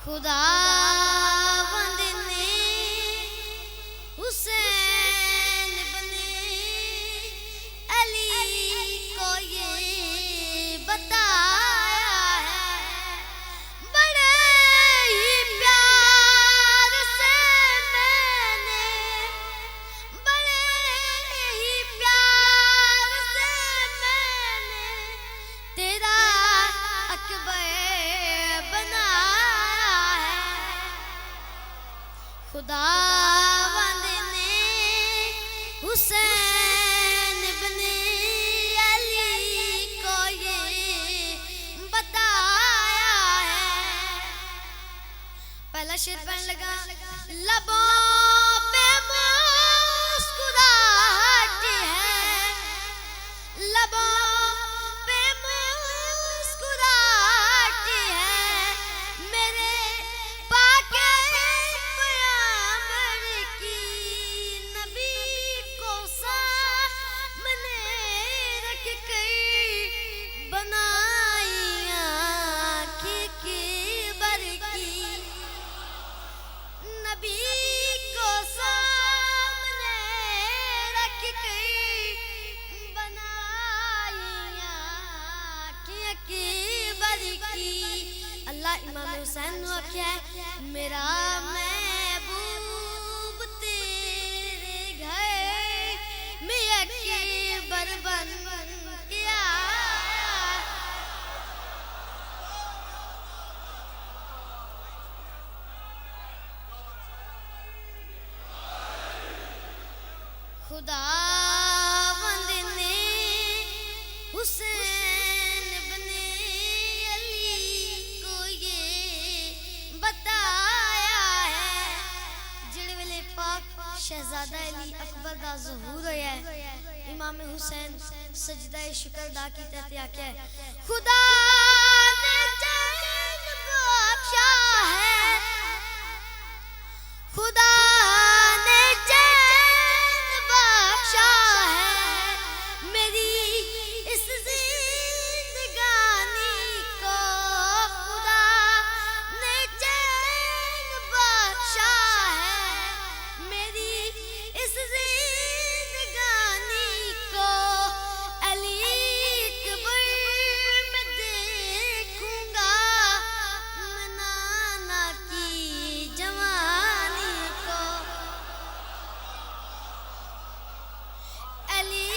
خداوند نے حسین بن علی کو یہ بتایا ہے، بڑے ہی پیار سے میں نے، بڑے ہی پیار سے میں نے تیرا اکبر خداوند نے حسین بن علی کو یہ بتایا ہے۔ پہلا شعر پڑھنے لگا، لبوں پہ مسکراہٹ ہے، لبوں پہ مسکراہٹ ہے، میرے پاک اللہ امام حسین نو آکھیا ہے، میرا محبوب تیرے گھر میں اکبر بن کے آیا۔ خداوند نے حسین بن علی کو یہ بتایا ہے۔ جڑے ویلے پاک شہزادہ علی اکبر دا ظہور ہویا ہے، امام حسین سجدہ شکر ادا کیتا تے آکھیا ہے، خدا نے چین بخشا ہے، خدا نے چین بخشا ہے، میری اس زندگانی کو خدا نے چین بخشا ہے، میری اس زندگانی کو علی اکبر میں دیکھوں گا، نانا کی جوانی کو علی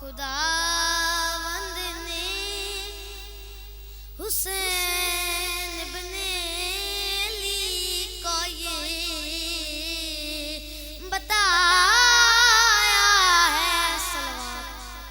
خداوند نے حسین